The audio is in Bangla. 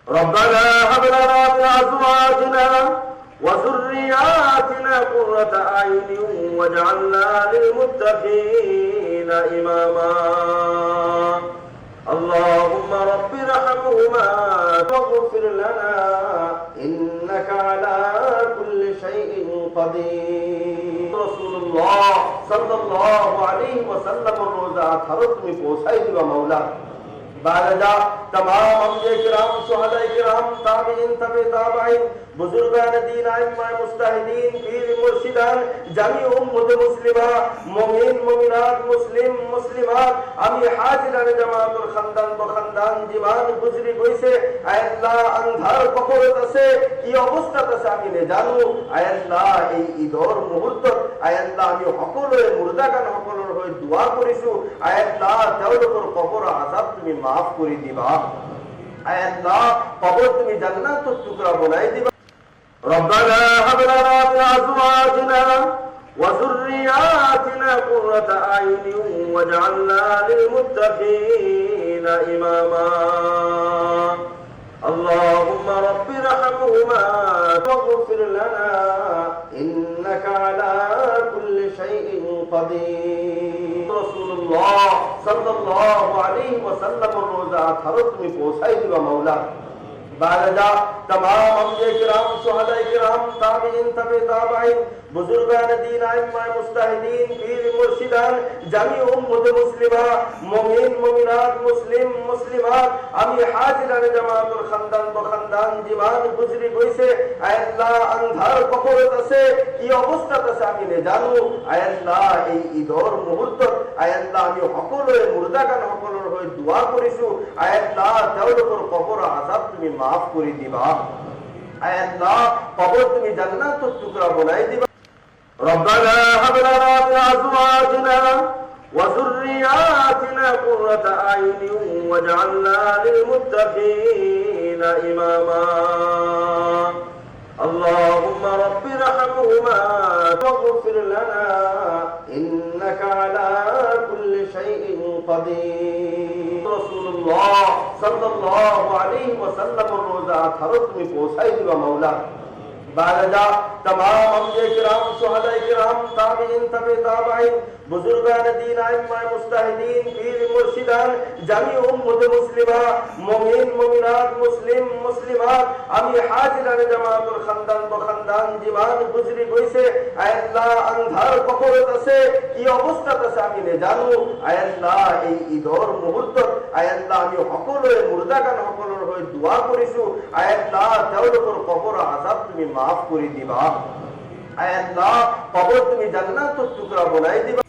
ربنا هب لنا من أزواجنا وذرياتنا قرة أعين واجعلنا للمتقين إماما اللهم رب ارحمهما واغفر لنا إنك على كل شيء قدير رسول الله صلى الله عليه وسلم الروزہ خرط میں پہنچائی دیوا مولا بعد تمام انبیاء کرام شہداء کرام تابعین تبع تابعین বুজুর্গান দ্বীন আইম্মায়ে মুজতাহিদিন পীর মুর্শিদান জামি উম্মত মুসলিমা মুমিন মুমিনাত মুসলিম মুসলিমাত আমি হাজিরানে জামাতুল খানদান বখানদান জীবন গুজরি গইছে আয় আল্লাহ আন্ধার কবরত আছে কি অবস্থাত আছে আমি নে জানো আয় আল্লাহ এই ঈদর মুহূর্ত আয় আল্লাহ আমি সকলোৰে মুর্দাগান সকলোৰ হৈ দোয়া কৰিছো আয় আল্লাহ তেওঁলোকৰ কবৰ আযাব তুমি maaf কৰি দিবা আয় আল্লাহ কবর তুমি জান্নাতুত টুকরা বনাই দিবা ربنا هب لنا من أزواجنا وذرياتنا قرة أعين واجعلنا للمتقين إماما اللهم رب ارحمهما واغفر لنا إنك على كل شيء قدير رسول الله صلى الله عليه وسلم الروزہ خرط میں پہنچائی دیوا مولا بعد تمام انبیاء کرام شہداء کرام تابعین تبع تابعین বুজুর্গান দ্বীন আইম্মায়ে মুজতাহিদিন পীর মুর্শিদান জামি উম্মত মুসলিমা মুমিন মুমিনাত মুসলিম মুসলিমাত আমি হাজিরানে জামাতুল খানদান বখানদান জীবন গুজরি গইছে আয় আল্লাহ আন্ধার কবরত আছে কি অবস্থাত আছে আমি নে জানো আয় আল্লাহ এই ঈদর মুহূর্ত আয় আল্লাহ আমি সকলোৰে মুর্দাগান সকলোৰ হৈ দোয়া কৰিছো আয় আল্লাহ তেওঁলোকৰ কবৰ আযাব তুমি maaf কৰি দিবা আয় আল্লাহ কবর তুমি জান্নাতুত টুকরা বনাই দিবা ربنا هب لنا من أزواجنا وذرياتنا قرة أعين واجعلنا للمتقين إماما اللهم رب ارحمهما واغفر لنا إنك على كل شيء قدير رسول الله صلى الله عليه وسلم الروزہ خرط میں پہنچائی دیوا مولا بعد تمام انبیاء کرام شہداء کرام تابعین تبع تابعین বুজুর্গান দ্বীন আইম্মায়ে মুজতাহিদিন পীর মুর্শিদান জামি উম্মত মুসলিমা মুমিন মুমিনাত মুসলিম মুসলিমাত আমি হাজিরানে জামাতুল খানদান বখানদান জীবন গুজরি গইছে আয় আল্লাহ আন্ধার কবরত আছে কি অবস্থাত আছে আমি নে জানো আয় আল্লাহ এই ঈদর মুহূর্ত আয় আল্লাহ আমি সকলোৰে মুর্দাগান সকলোৰ হৈ দোয়া কৰিছো আয় আল্লাহ তেওঁলোকৰ কবৰ আযাব তুমি maaf কৰি দিবা আয় আল্লাহ কবর তুমি জান্নাতুত টুকরা বনাই দিবা